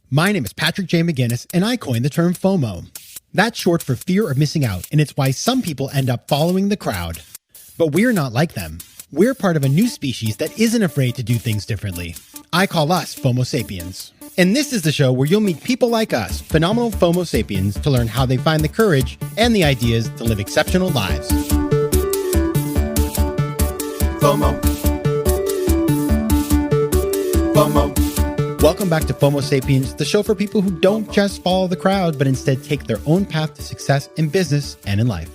My name is Patrick J. McGinnis, and I coined the term FOMO. That's short for fear of missing out, and it's why some people end up following the crowd. But we're not like them. We're part of a new species that isn't afraid to do things differently. I call us FOMO Sapiens. And this is the show where you'll meet people like us, phenomenal FOMO Sapiens, to learn how they find the courage and the ideas to live exceptional lives. FOMO. FOMO. Welcome back to FOMO Sapiens, the show for people who don't just follow the crowd, but instead take their own path to success in business and in life.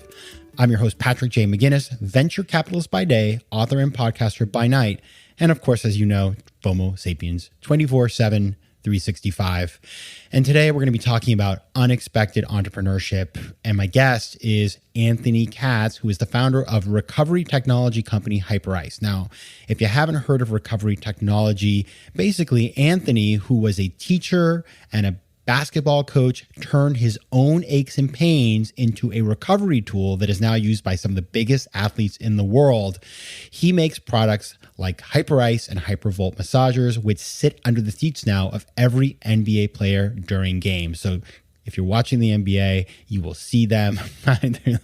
I'm your host, Patrick J. McGinnis, venture capitalist by day, author and podcaster by night, and of course, as you know, FOMO Sapiens, 24/7, 365. And today we're going to be talking about unexpected entrepreneurship. And my guest is Anthony Katz, who is the founder of recovery technology company Hyperice. Now, if you haven't heard of recovery technology, basically Anthony, who was a teacher and a basketball coach, turned his own aches and pains into a recovery tool that is now used by some of the biggest athletes in the world. He makes products like Hyperice and Hypervolt massagers, which sit under the seats now of every NBA player during games. So if you're watching the NBA, you will see them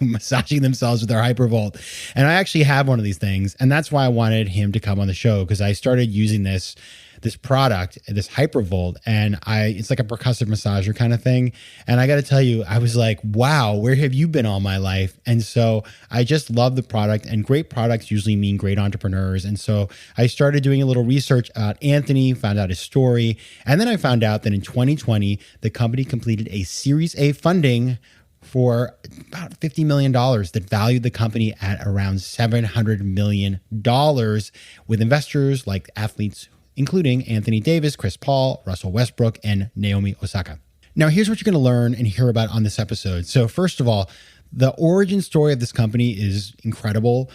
massaging themselves with their Hypervolt. And I actually have one of these things, and that's why I wanted him to come on the show, because I started using this product, this Hypervolt, and it's like a percussive massager kind of thing. And I got to tell you, I was like, wow, where have you been all my life? And so I just love the product, and great products usually mean great entrepreneurs. And so I started doing a little research about Anthony, found out his story. And then I found out that in 2020, the company completed a Series A funding for about $50 million that valued the company at around $700 million with investors like athletes including Anthony Davis, Chris Paul, Russell Westbrook, and Naomi Osaka. Now, here's what you're going to learn and hear about on this episode. So first of all, the origin story of this company is incredible.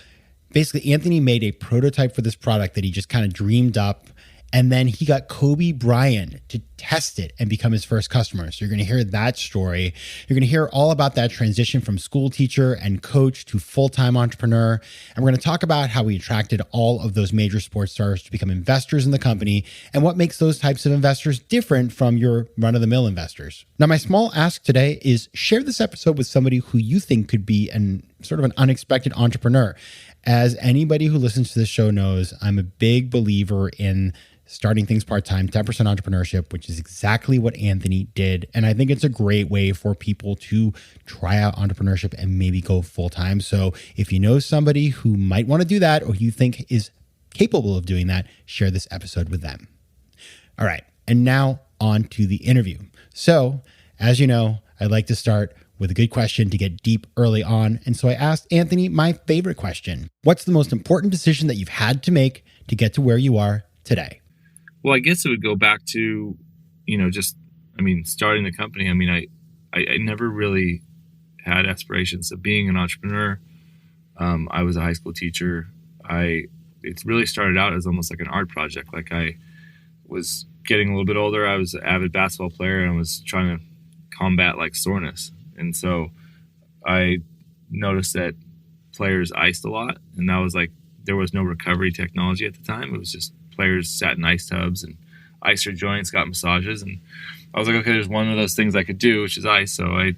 Basically, Anthony made a prototype for this product that he just kind of dreamed up, and then he got Kobe Bryant to test it and become his first customer. So you're going to hear that story. You're going to hear all about that transition from school teacher and coach to full-time entrepreneur. And we're going to talk about how he attracted all of those major sports stars to become investors in the company and what makes those types of investors different from your run-of-the-mill investors. Now, my small ask today is share this episode with somebody who you think could be an unexpected entrepreneur. As anybody who listens to this show knows, I'm a big believer in starting things part-time, 10% entrepreneurship, which is exactly what Anthony did. And I think it's a great way for people to try out entrepreneurship and maybe go full-time. So if you know somebody who might want to do that or you think is capable of doing that, share this episode with them. All right. And now on to the interview. So as you know, I like to start with a good question to get deep early on. And so I asked Anthony my favorite question. What's the most important decision that you've had to make to get to where you are today? Well, I guess it would go back to, starting the company. I never really had aspirations of being an entrepreneur. I was a high school teacher. It really started out as almost like an art project. Like I was getting a little bit older. I was an avid basketball player and I was trying to combat like soreness. And so I noticed that players iced a lot, and that was like, there was no recovery technology at the time. It was just players sat in ice tubs and iced their joints, got massages. And I was like, okay, there's one of those things I could do, which is ice. So I,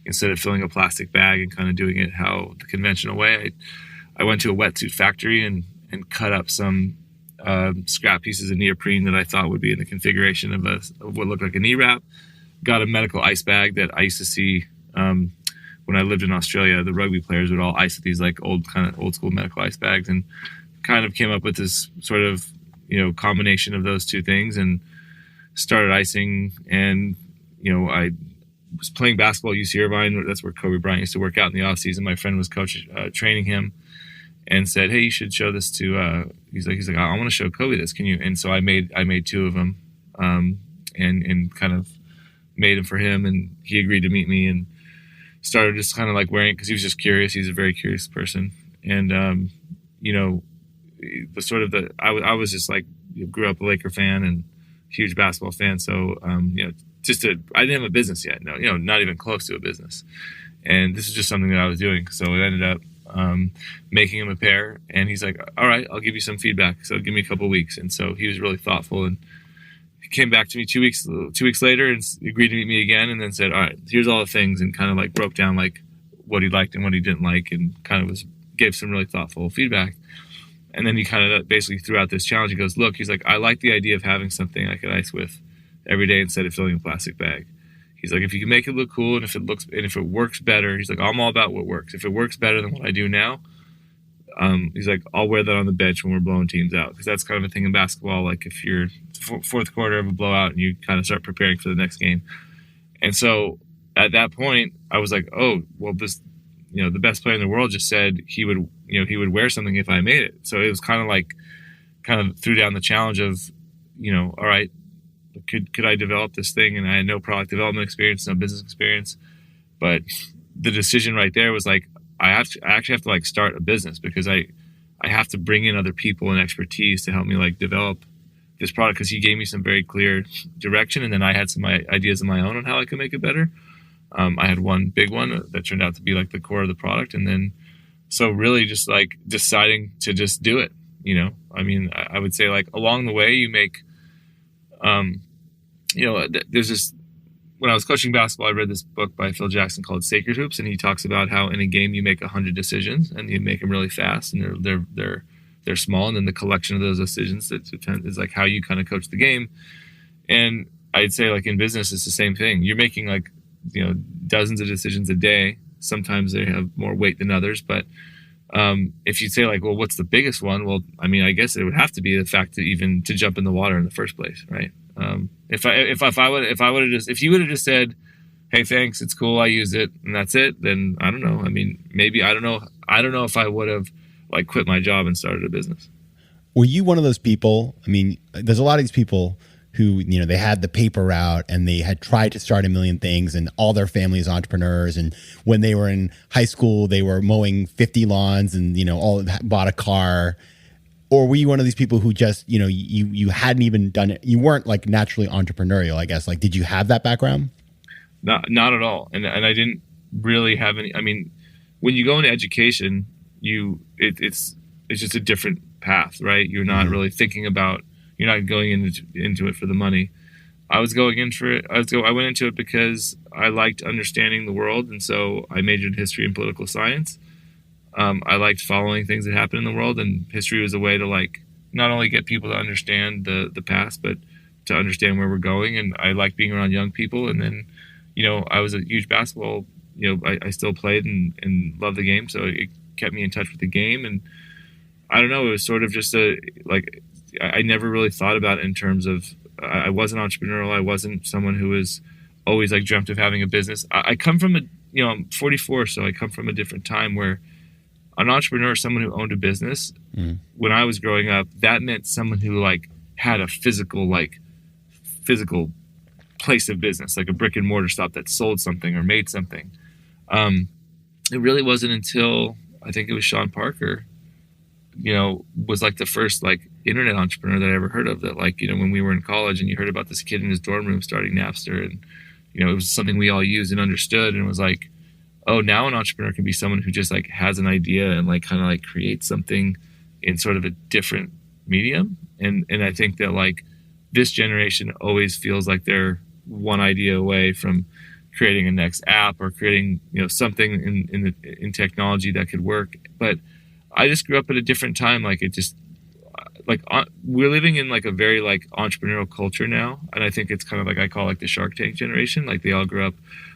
instead of filling a plastic bag and kind of doing it how the conventional way, I went to a wetsuit factory and cut up some scrap pieces of neoprene that I thought would be in the configuration of what looked like a knee wrap. Got a medical ice bag that I used to see when I lived in Australia. The rugby players would all ice with these like old school medical ice bags, and kind of came up with this sort of, combination of those two things and started icing. And, I was playing basketball at UC Irvine. That's where Kobe Bryant used to work out in the off season. My friend was training him and said, hey, you should show this to, he's like, I want to show Kobe this. Can you? And so I made two of them and kind of made them for him. And he agreed to meet me and started just kind of like wearing it because he was just curious. He's a very curious person. And, I was just like, grew up a Laker fan and huge basketball fan. So, I didn't have a business yet. No, not even close to a business. And this is just something that I was doing. So I ended up making him a pair, and he's like, all right, I'll give you some feedback. So give me a couple of weeks. And so he was really thoughtful, and came back to me 2 weeks later and agreed to meet me again, and then said, all right, here's all the things, and kind of like broke down like what he liked and what he didn't like, and kind of gave some really thoughtful feedback. And then he kind of basically threw out this challenge. He goes, look, he's like, I like the idea of having something I could ice with every day instead of filling a plastic bag. He's like, if you can make it look cool and if it works better, he's like, I'm all about what works. If it works better than what I do now, he's like, I'll wear that on the bench when we're blowing teams out. Because that's kind of a thing in basketball. Like if you're fourth quarter of a blowout and you kind of start preparing for the next game. And so at that point, I was like, oh, well, this, the best player in the world just said he would wear something if I made it. So it was kind of threw down the challenge of, all right, could I develop this thing? And I had no product development experience, no business experience, but the decision right there was like, I actually have to like start a business, because I have to bring in other people and expertise to help me like develop this product. Cause he gave me some very clear direction. And then I had some ideas of my own on how I could make it better. I had one big one that turned out to be like the core of the product. And then, so really just like deciding to just do it, I mean, I would say like along the way you make, there's this, when I was coaching basketball, I read this book by Phil Jackson called Sacred Hoops. And he talks about how in a game you make 100 decisions and you make them really fast, and they're small. And then the collection of those decisions is like how you kind of coach the game. And I'd say like in business, it's the same thing. You're making like, dozens of decisions a day. Sometimes they have more weight than others, but if you say like, well, what's the biggest one? Well, I mean, I guess it would have to be the fact that even to jump in the water in the first place, right? If you would have just said, hey, thanks, it's cool, I use it, and that's it, then I don't know. I mean, maybe I don't know if I would have like quit my job and started a business. Were you one of those people? I mean, there's a lot of these people who, they had the paper route and they had tried to start a million things, and all their family is entrepreneurs. And when they were in high school, they were mowing 50 lawns and, all bought a car. Or were you one of these people who just, you hadn't even done it? You weren't like naturally entrepreneurial, I guess. Like, did you have that background? Not at all. And I didn't really have any. I mean, when you go into education, it's just a different path, right? You're not really thinking about. You're not going into it for the money. I was going in for it. I went into it because I liked understanding the world, and so I majored in history and political science. I liked following things that happen in the world, and history was a way to like not only get people to understand the past, but to understand where we're going. And I liked being around young people. And then, I was a huge basketball. I still played and loved the game, so it kept me in touch with the game. And I don't know, it was sort of just I never really thought about it in terms of I wasn't entrepreneurial. I wasn't someone who was always like dreamt of having a business. I come from I'm 44, so I come from a different time where an entrepreneur is someone who owned a business. When I was growing up, that meant someone who like had a physical place of business, like a brick and mortar shop that sold something or made something. It really wasn't until I think it was Sean Parker, was like the first like internet entrepreneur that I ever heard of, that like, when we were in college and you heard about this kid in his dorm room starting Napster, and, it was something we all used and understood. And it was like, oh, now an entrepreneur can be someone who just like has an idea and like kind of like creates something in sort of a different medium. And I think that like this generation always feels like they're one idea away from creating a next app or creating, something in technology that could work. But I just grew up at a different time. Like it just like we're living in like a very like entrepreneurial culture now. And I think it's kind of like, I call like the Shark Tank generation. Like they all grew up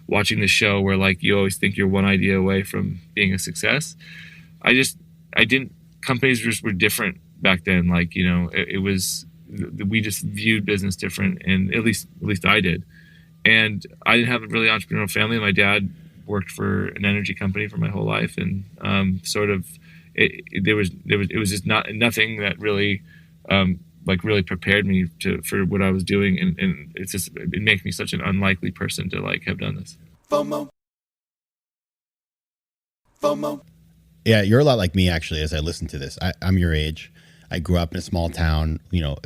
watching the show where like you always think you're one idea away from being a success. Companies just were different back then. Like, it was, we just viewed business different. And at least I did. And I didn't have a really entrepreneurial family. My dad worked for an energy company for my whole life. And it was just nothing that really really prepared me for what I was doing, and it makes me such an unlikely person to like have done this. FOMO. Yeah, you're a lot like me actually. As I listen to this, I'm your age. I grew up in a small town.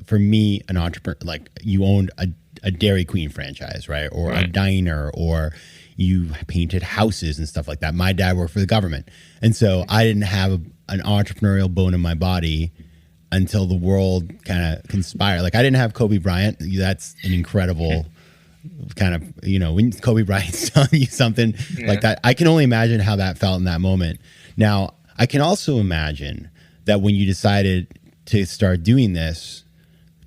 For me, an entrepreneur, like you owned a Dairy Queen franchise, right, or a diner, or you painted houses and stuff like that. My dad worked for the government, and so I didn't have an entrepreneurial bone in my body until the world kind of conspired. Like I didn't have Kobe Bryant. That's an incredible kind of, when Kobe Bryant's telling you something like that, I can only imagine how that felt in that moment. Now, I can also imagine that when you decided to start doing this,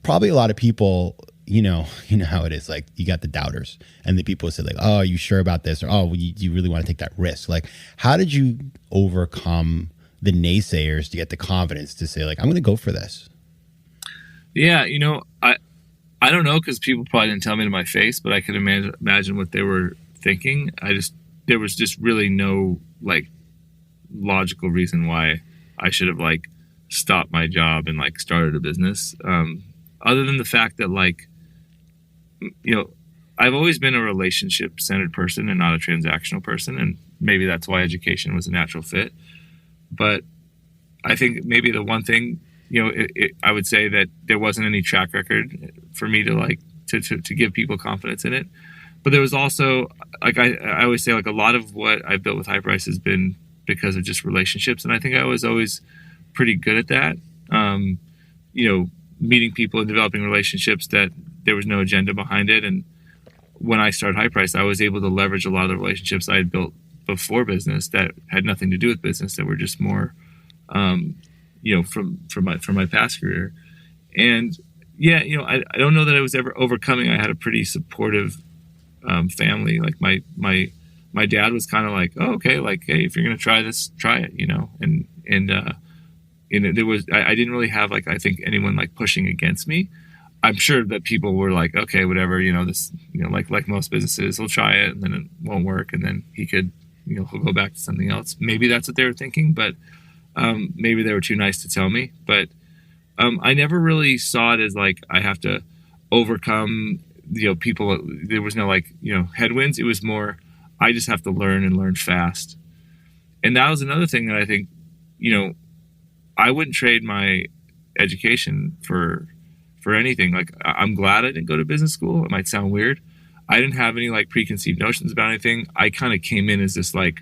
probably a lot of people, you know how it is. Like you got the doubters and the people say like, oh, are you sure about this? Or, oh, well, you really want to take that risk? Like, how did you overcome the naysayers to get the confidence to say like, I'm going to go for this? Yeah. I don't know, because people probably didn't tell me to my face, but I could imagine what they were thinking. There was just really no like logical reason why I should have like stopped my job and like started a business. Other than the fact that like, I've always been a relationship centered person and not a transactional person. And maybe that's why education was a natural fit. But I think maybe the one thing, I would say that there wasn't any track record for me to like to give people confidence in it. But there was also like I always say like a lot of what I've built with Hyperice has been because of just relationships, and I think I was always pretty good at that. Meeting people and developing relationships that there was no agenda behind it. And when I started Hyperice, I was able to leverage a lot of the relationships I had built before business that had nothing to do with business, that were just more from my past career. And I don't know that I was ever overcoming. I had a pretty supportive family. Like my dad was kind of like, oh, okay, like, hey, if you're gonna try this, try it, and there was I didn't really have like, I think, anyone like pushing against me. I'm sure that people were like, okay, whatever, this, like most businesses, he'll try it and then it won't work, and then he could, he'll go back to something else. Maybe that's what they were thinking, but maybe they were too nice to tell me. But I never really saw it as like I have to overcome, people. There was no like, headwinds. It was more, I just have to learn and learn fast. And that was another thing that I think, I wouldn't trade my education for anything. Like, I'm glad I didn't go to business school. It might sound weird. I didn't have any like preconceived notions about anything. I kind of came in as this like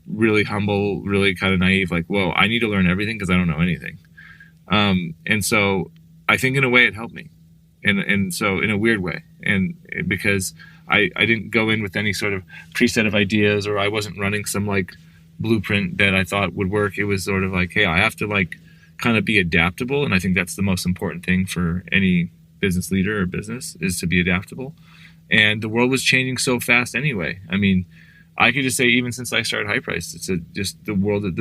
really humble, really kind of naive, like, whoa, I need to learn everything because I don't know anything. And so I think in a way it helped me. And so in a weird way. And because I didn't go in with any sort of preset of ideas, or I wasn't running some like blueprint that I thought would work. It was sort of like, hey, I have to like kind of be adaptable. And I think that's the most important thing for any business leader or business, is to be adaptable. And the world was changing so fast anyway. I mean, I could just say, even since I started Hyperice, it's just the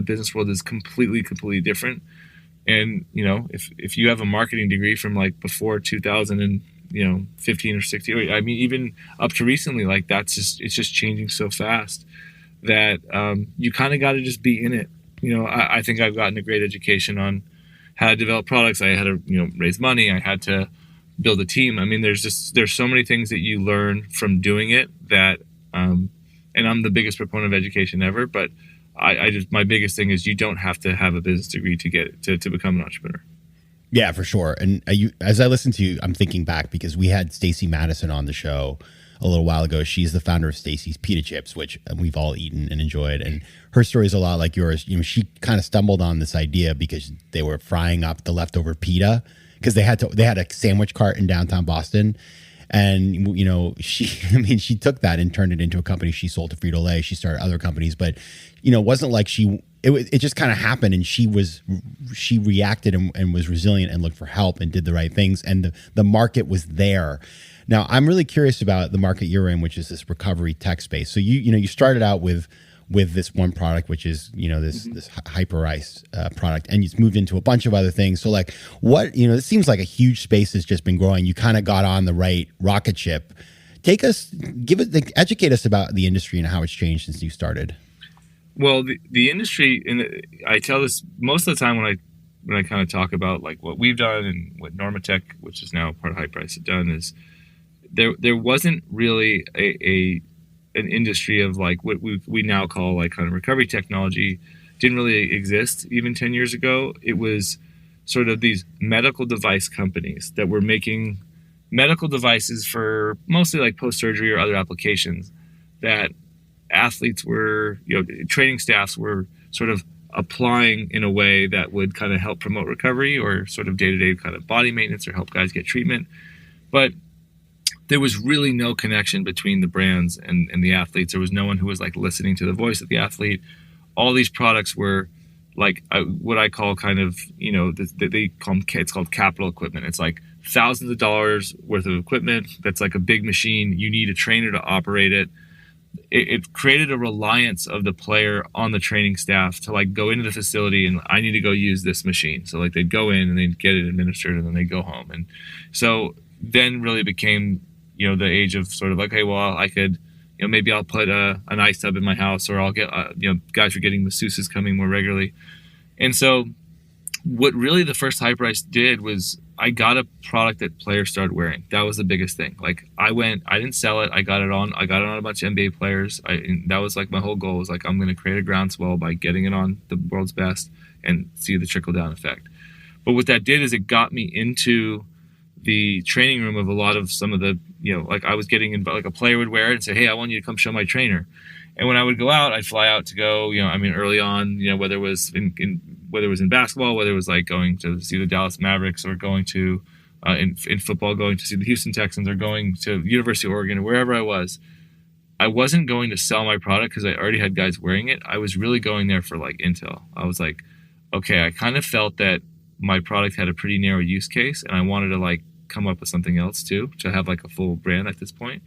business world is completely different. And, if you have a marketing degree from like before 2015 or 16, I mean, even up to recently, like it's just changing so fast that you kind of got to just be in it. I think I've gotten a great education on how to develop products. I had to, raise money. I had to build a team. I mean, there's so many things that you learn from doing it that, and I'm the biggest proponent of education ever, but my biggest thing is you don't have to have a business degree to become an entrepreneur. Yeah, for sure. And as I listen to you, I'm thinking back, because we had Stacey Madison on the show a little while ago. She's the founder of Stacey's Pita Chips, which we've all eaten and enjoyed. And her story is a lot like yours. She kind of stumbled on this idea because they were frying up the leftover pita, because they had a sandwich cart in downtown Boston. And, she took that and turned it into a company. She sold to Frito-Lay. She started other companies, but, it wasn't like it just kind of happened, and she reacted and was resilient and looked for help and did the right things. And the market was there. Now, I'm really curious about the market you're in, which is this recovery tech space. So you started out with this one product, which is, this Hyperice product, and you've moved into a bunch of other things. So like it seems like a huge space has just been growing. You kind of got on the right rocket ship. Educate us about the industry and how it's changed since you started. Well, the industry, I tell this most of the time when I kind of talk about like what we've done and what Normatech, which is now part of Hyperice, had done, is there wasn't really an industry of like what we now call like kind of recovery technology. Didn't really exist even 10 years ago. It was sort of these medical device companies that were making medical devices for mostly like post-surgery or other applications that athletes were, training staffs were sort of applying in a way that would kind of help promote recovery or sort of day-to-day kind of body maintenance or help guys get treatment. But there was really no connection between the brands and the athletes. There was no one who was like listening to the voice of the athlete. All these products were like what I call kind of, they call them, it's called capital equipment. It's like thousands of dollars worth of equipment. That's like a big machine. You need a trainer to operate it. It created a reliance of the player on the training staff to like go into the facility and I need to go use this machine. So like they'd go in and they'd get it administered and then they'd go home. And so then really became, the age of sort of like, okay, well, I could, maybe I'll put an ice tub in my house, or I'll get, guys are getting masseuses coming more regularly. And so what really the first Hyperice did was I got a product that players started wearing. That was the biggest thing. Like I didn't sell it. I got it on a bunch of NBA players. That was like my whole goal was like, I'm going to create a groundswell by getting it on the world's best and see the trickle down effect. But what that did is it got me into the training room of a lot of some of the, like I was getting in, like a player would wear it and say, hey, I want you to come show my trainer. And when I would go out, I'd fly out to go, early on, whether it was in basketball, whether it was like going to see the Dallas Mavericks or going to, in football, going to see the Houston Texans or going to University of Oregon or wherever I wasn't going to sell my product because I already had guys wearing it. I was really going there for like intel. I was like, okay, I kind of felt that my product had a pretty narrow use case and I wanted to like come up with something else too, to have like a full brand at this point.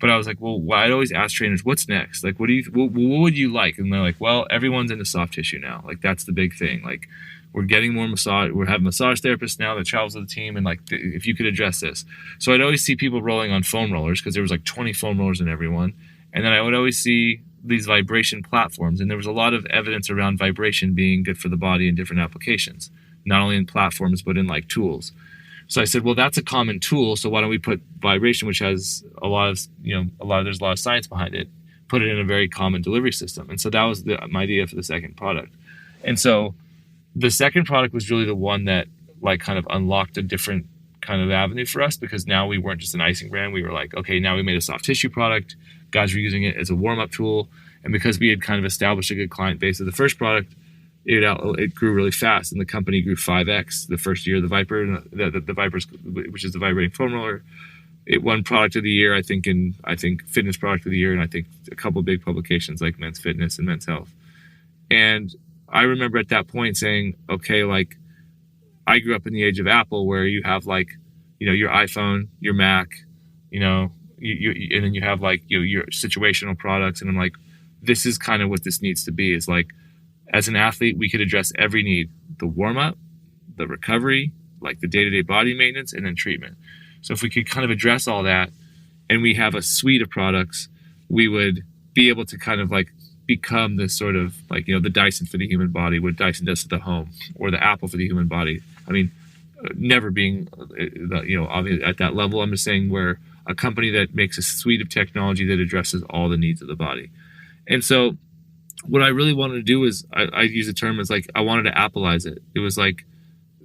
But I was like, well, I'd always ask trainers, what's next? Like, what would you like? And they're like, well, everyone's into soft tissue now. Like, that's the big thing. Like, we're getting more massage. We're having massage therapists now that travels with the team. And like, if you could address this. So I'd always see people rolling on foam rollers because there was like 20 foam rollers in everyone. And then I would always see these vibration platforms. And there was a lot of evidence around vibration being good for the body in different applications, not only in platforms, but in like tools. So I said, well, that's a common tool. So why don't we put vibration, which has there's a lot of science behind it, put it in a very common delivery system. And so that was my idea for the second product. And so the second product was really the one that like kind of unlocked a different kind of avenue for us, because now we weren't just an icing brand. We were like, okay, now we made a soft tissue product. Guys were using it as a warm-up tool. And because we had kind of established a good client base of the first product, it grew really fast, and the company grew 5x the first year. The Viper, the Vipers, which is the vibrating foam roller, it won product of the year, I think fitness product of the year, and I think a couple of big publications like Men's Fitness and Men's Health. And I remember at that point saying, okay, like I grew up in the age of Apple, where you have like, your iPhone, your Mac, you and then you have like your situational products, and I'm like, this is kind of what this needs to be. Is like, as an athlete, we could address every need: the warm-up, the recovery, like the day-to-day body maintenance, and then treatment. So if we could kind of address all that and we have a suite of products, we would be able to kind of like become this sort of like, the Dyson for the human body, what Dyson does to the home, or the Apple for the human body. I mean, never being, obviously at that level. I'm just saying we're a company that makes a suite of technology that addresses all the needs of the body. And so what I really wanted to do is, I use the term as like, I wanted to Appleize it. It was like,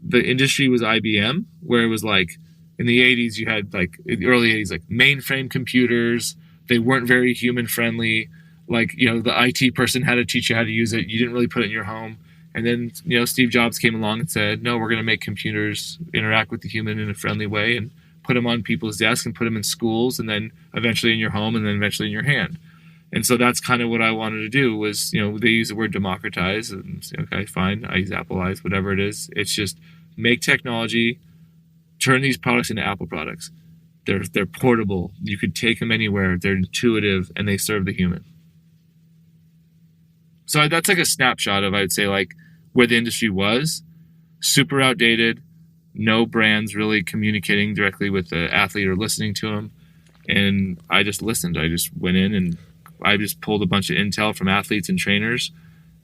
the industry was IBM, where it was like, in the 80s, you had like, in the early 80s, like mainframe computers. They weren't very human friendly. Like, the IT person had to teach you how to use it. You didn't really put it in your home. And then, Steve Jobs came along and said, no, we're going to make computers interact with the human in a friendly way, and put them on people's desks and put them in schools, and then eventually in your home, and then eventually in your hand. And so that's kind of what I wanted to do was, they use the word democratize, and okay, fine, I use Appleize, whatever it is. It's just make technology, turn these products into Apple products. They're portable. You could take them anywhere. They're intuitive, and they serve the human. So that's like a snapshot of, I would say, like where the industry was. Super outdated. No brands really communicating directly with the athlete or listening to them. And I just listened. I just went in and I just pulled a bunch of intel from athletes and trainers,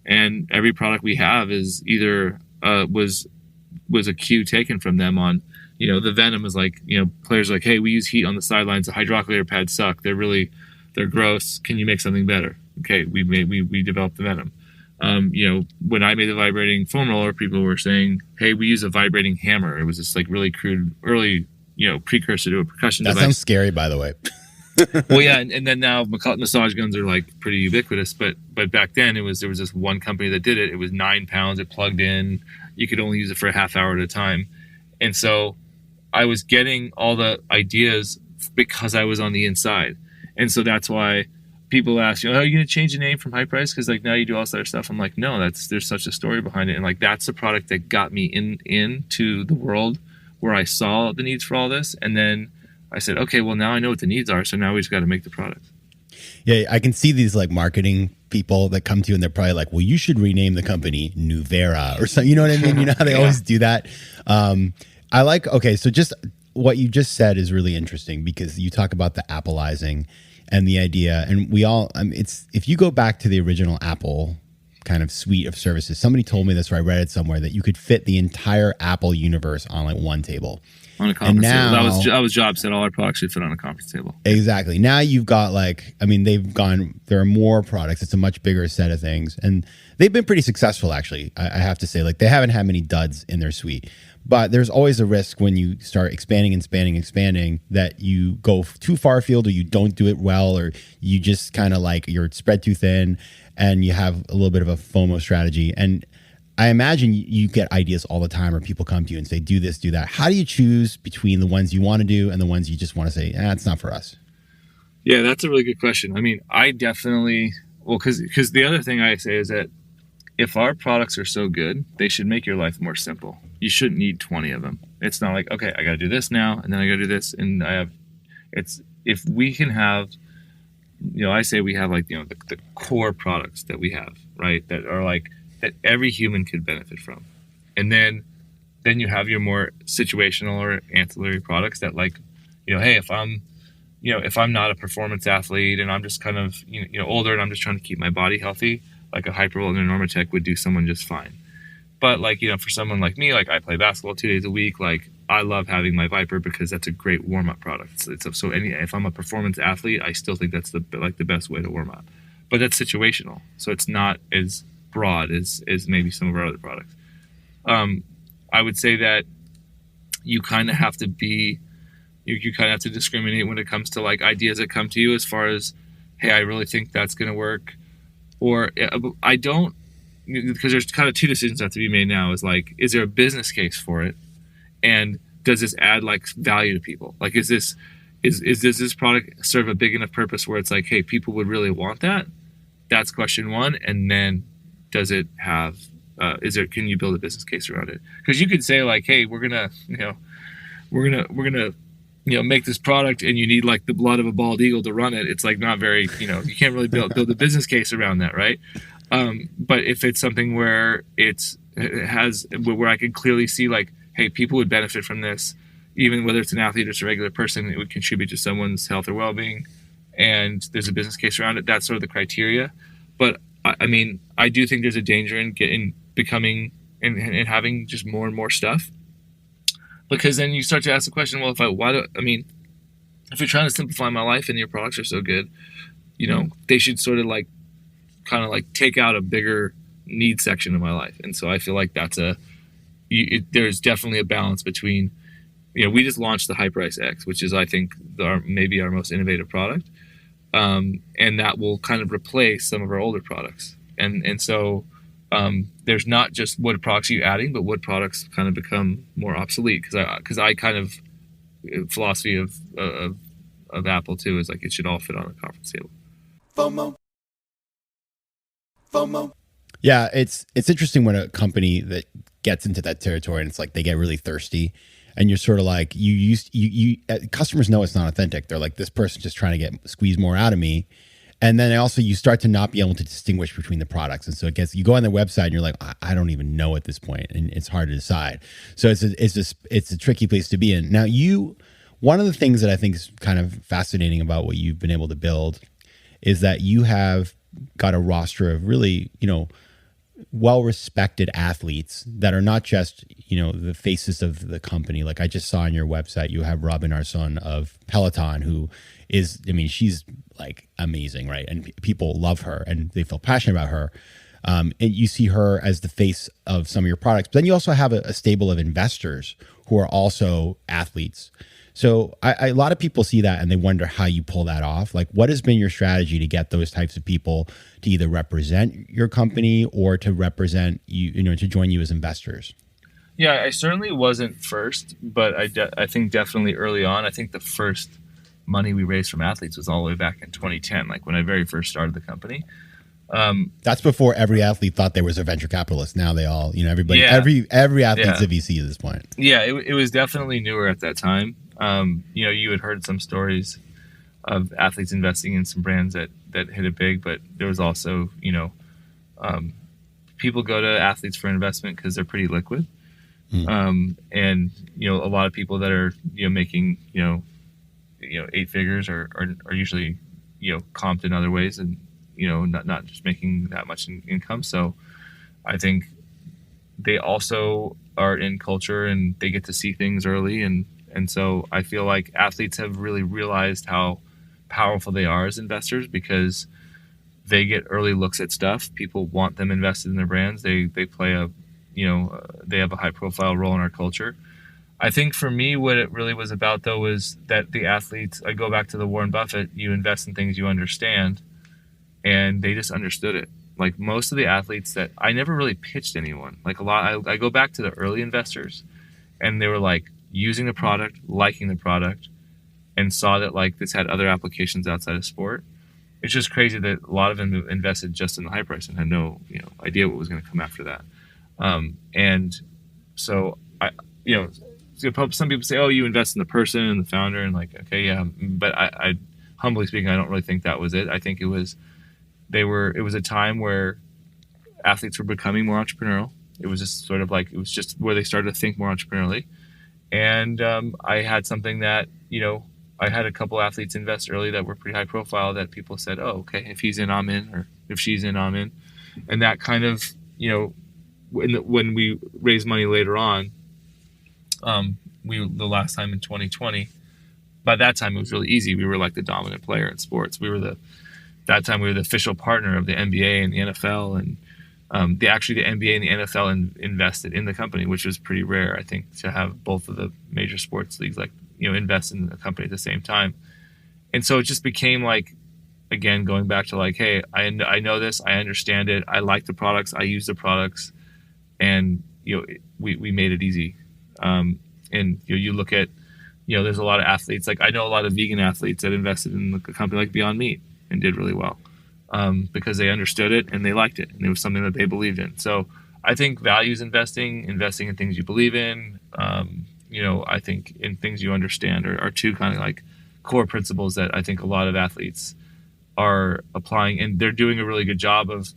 and every product we have is either was a cue taken from them on, the Venom is like, players are like, hey, we use heat on the sidelines. The hydrocollator pads suck. They're gross. Can you make something better? Okay, we developed the Venom. When I made the vibrating foam roller, people were saying, hey, we use a vibrating hammer. It was this like really crude early, precursor to a percussion device. That sounds scary, by the way. Well, yeah, and then now massage guns are like pretty ubiquitous, but back then there was this one company that did it. It was 9 pounds. It plugged in. You could only use it for a half hour at a time, and so I was getting all the ideas because I was on the inside, and so that's why people ask, "Oh, are you going to change the name from Hyperice? Because like now you do all this other stuff." I'm like, no, there's such a story behind it, and like that's the product that got me into the world where I saw the needs for all this, and then I said, okay, well now I know what the needs are, so now we just got to make the product. Yeah, I can see these like marketing people that come to you and they're probably like, well, you should rename the company Nuvera or something. You know what I mean? You know how they always do that. I like, okay, so just what you just said is really interesting because you talk about the Appleizing and the idea, and we all, it's, if you go back to the original Apple kind of suite of services, somebody told me this, or I read it somewhere, that you could fit the entire Apple universe on like one table. On a conference table. That was Jobs said all our products should fit on a conference table. Exactly. Now you've got like, I mean, there are more products. It's a much bigger set of things. And they've been pretty successful, actually. I have to say, like, they haven't had many duds in their suite. But there's always a risk when you start expanding that you go too far afield, or you don't do it well, or you just kind of like you're spread too thin and you have a little bit of a FOMO strategy. And I imagine you get ideas all the time, or people come to you and say, do this, do that. How do you choose between the ones you want to do and the ones you just want to say, it's not for us? Yeah, that's a really good question. I mean, I definitely, because the other thing I say is that if our products are so good, they should make your life more simple. You shouldn't need 20 of them. It's not like, okay, I got to do this now, and then I got to do this, and if we can have, I say we have like, the core products that we have, right, that are like, that every human could benefit from. And then you have your more situational or ancillary products that like, hey, if I'm not a performance athlete and I'm just kind of, older and I'm just trying to keep my body healthy, like a Hypervolt and a Normatec would do someone just fine. But like, for someone like me, like I play basketball 2 days a week, like I love having my Viper because that's a great warm-up product. If I'm a performance athlete, I still think that's the best way to warm up. But that's situational. So it's not as broad as maybe some of our other products. I would say that you kind of have to discriminate when it comes to like ideas that come to you as far as, hey, I really think that's going to work, or I don't, because there's kind of two decisions that have to be made now. Is like, is there a business case for it, and does this add like value to people? Like, does this product serve a big enough purpose where it's like, hey, people would really want that? That's question one, and then does it have? Can you build a business case around it? Because you could say like, hey, we're gonna make this product, and you need like the blood of a bald eagle to run it. It's like not very, you can't really build a business case around that, right? But if it's something where where I can clearly see like, hey, people would benefit from this, even whether it's an athlete or it's a regular person, it would contribute to someone's health or well-being, and there's a business case around it. That's sort of the criteria. But I mean, I do think there's a danger in becoming and having just more and more stuff, because then you start to ask the question, well, if you're trying to simplify my life and your products are so good, they should sort of like kind of like take out a bigger need section of my life. And so I feel like there's definitely a balance between, we just launched the Hyperice X, which is, I think, maybe our most innovative product. And that will kind of replace some of our older products. And so there's not just what products are you adding, but what products kind of become more obsolete. Because I kind of, philosophy of Apple too is like it should all fit on a conference table. FOMO. Yeah, it's interesting when a company that gets into that territory and it's like they get really thirsty, and you're sort of like customers know it's not authentic. They're like, this person's just trying to squeeze more out of me. And then also you start to not be able to distinguish between the products. And so you go on their website and you're like, I don't even know at this point, and it's hard to decide. So it's a tricky place to be in. Now one of the things that I think is kind of fascinating about what you've been able to build is that you have got a roster of really, well-respected athletes that are not just, the faces of the company. Like I just saw on your website, you have Robin Arson of Peloton, who is, she's like amazing, right? And people love her and they feel passionate about her. And you see her as the face of some of your products. But then you also have a stable of investors who are also athletes. So a lot of people see that and they wonder how you pull that off. Like, what has been your strategy to get those types of people to either represent your company or to represent you, to join you as investors? Yeah, I certainly wasn't first, but I think definitely early on, I think the first money we raised from athletes was all the way back in 2010, like when I very first started the company. That's before every athlete thought they was a venture capitalist. Now they all, everybody, every athlete's a VC at this point. Yeah, it was definitely newer at that time. You had heard some stories of athletes investing in some brands that hit it big, but there was also, people go to athletes for investment because they're pretty liquid. And, a lot of people that are, making, 8 figures are usually, comped in other ways and, not just making that much income. So I think they also are in culture and they get to see things early. And so I feel like athletes have really realized how powerful they are as investors because they get early looks at stuff. People want them invested in their brands. They play they have a high profile role in our culture. I think for me, what it really was about though, was that the athletes, I go back to the Warren Buffett, you invest in things you understand, and they just understood it. Like most of the athletes that I never really pitched anyone, like a lot, I go back to the early investors and they were like using the product, liking the product, and saw that like this had other applications outside of sport. It's just crazy that a lot of them invested just in the Hyperice and had no, idea what was going to come after that. And so some people say, oh, you invest in the person and the founder, and like, okay, yeah. But I humbly speaking, I don't really think that was it. I think it was a time where athletes were becoming more entrepreneurial. It was just sort of like, it was just where they started to think more entrepreneurially. And I had something that, I had a couple athletes invest early that were pretty high profile that people said, oh, okay, if he's in, I'm in, or if she's in, I'm in. And that kind of, when we raised money later on, the last time in 2020, by that time it was really easy. We were like the dominant player in sports. That time we were the official partner of the NBA and the NFL, and the NBA and the NFL invested in the company, which was pretty rare, I think, to have both of the major sports leagues invest in the company at the same time. And so it just became like, again, going back to like, hey, I know this, I understand it, I like the products, I use the products, and we made it easy. And you look at, there's a lot of athletes, like I know a lot of vegan athletes that invested in a company like Beyond Meat and did really well because they understood it and they liked it and it was something that they believed in. So I think values investing in things you believe in, I think in things you understand are two kind of like core principles that I think a lot of athletes are applying, and they're doing a really good job of,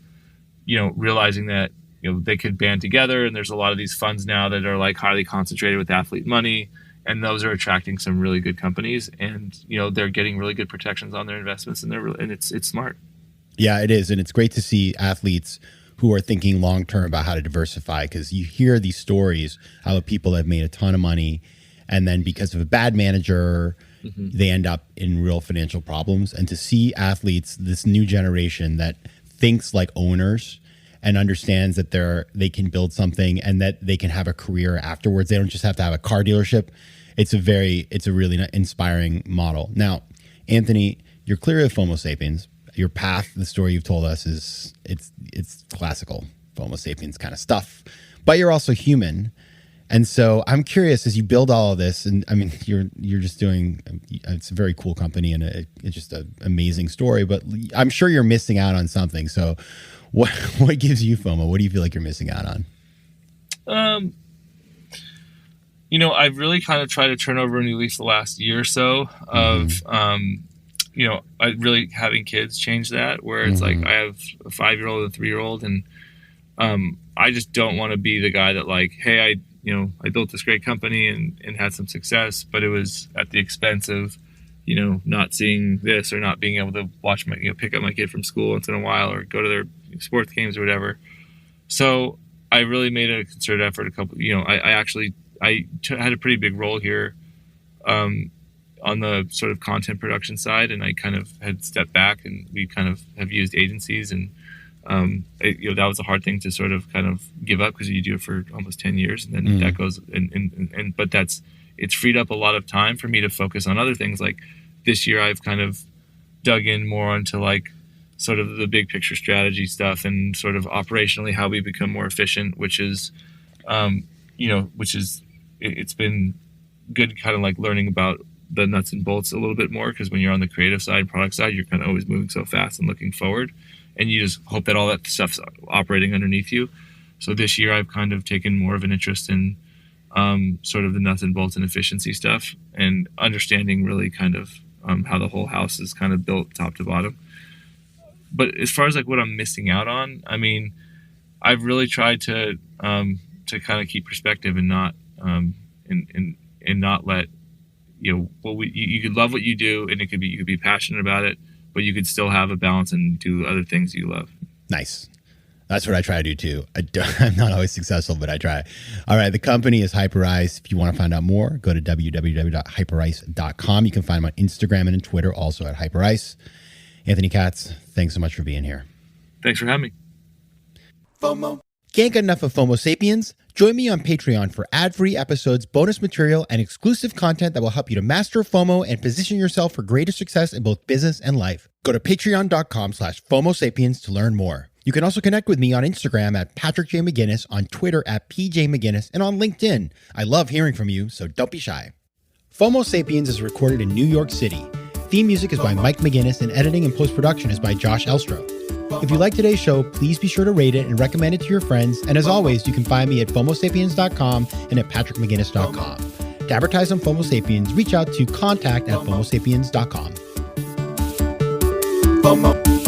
realizing that, they could band together, and there's a lot of these funds now that are like highly concentrated with athlete money, and those are attracting some really good companies, and they're getting really good protections on their investments, and it's smart. Yeah, it is, and it's great to see athletes who are thinking long term about how to diversify, because you hear these stories how people have made a ton of money, and then because of a bad manager, they end up in real financial problems. And to see athletes, this new generation that thinks like owners and understands that they can build something and that they can have a career afterwards. They don't just have to have a car dealership. It's a really inspiring model. Now, Anthony, you're clearly a FOMO sapiens. Your path, the story you've told us it's classical FOMO sapiens kind of stuff, but you're also human. And so I'm curious, as you build all of this, and I mean, you're just doing, it's a very cool company and it's just an amazing story, but I'm sure you're missing out on something. So what gives you FOMO? What do you feel like you're missing out on? I've really kind of tried to turn over a new leaf the last year or so of, I really having kids change that, where it's like I have a 5-year-old and a 3-year-old, and I just don't want to be the guy that like, hey, I built this great company and had some success, but it was at the expense of, not seeing this or not being able to watch my, pick up my kid from school once in a while or go to their sports games or whatever. So I really made a concerted effort. I had a pretty big role here on the sort of content production side, and I kind of had stepped back, and we kind of have used agencies and That was a hard thing to sort of kind of give up, because you do it for almost 10 years, and then that goes but it's freed up a lot of time for me to focus on other things. Like this year I've kind of dug in more onto like sort of the big picture strategy stuff, and sort of operationally how we become more efficient, which is it's been good, kind of like learning about the nuts and bolts a little bit more, because when you're on the creative side, product side, you're kind of always moving so fast and looking forward, and you just hope that all that stuff's operating underneath you. So this year I've kind of taken more of an interest in sort of the nuts and bolts and efficiency stuff, and understanding really kind of how the whole house is kind of built top to bottom. But as far as like what I'm missing out on, I mean, I've really tried to kind of keep perspective, and not and not let, you could love what you do, and you could be passionate about it, but you could still have a balance and do other things you love. Nice. That's what I try to do too. I'm not always successful, but I try. All right. The company is Hyperice. If you want to find out more, go to www.hyperice.com. You can find them on Instagram and on Twitter, also at Hyperice. Anthony Katz, thanks so much for being here. Thanks for having me. FOMO. Can't get enough of FOMO Sapiens? Join me on Patreon for ad-free episodes, bonus material, and exclusive content that will help you to master FOMO and position yourself for greater success in both business and life. Go to patreon.com/FOMO Sapiens to learn more. You can also connect with me on Instagram at Patrick J. McGinnis, on Twitter at PJ McGinnis, and on LinkedIn. I love hearing from you, so don't be shy. FOMO Sapiens is recorded in New York City. Theme music is by Mike McGinnis, and editing and post-production is by Josh Elstro. If you like today's show, please be sure to rate it and recommend it to your friends. And as always, you can find me at FOMOSapiens.com and at PatrickMcGinnis.com. To advertise on FOMO Sapiens, reach out to contact@FOMOSapiens.com. FOMO.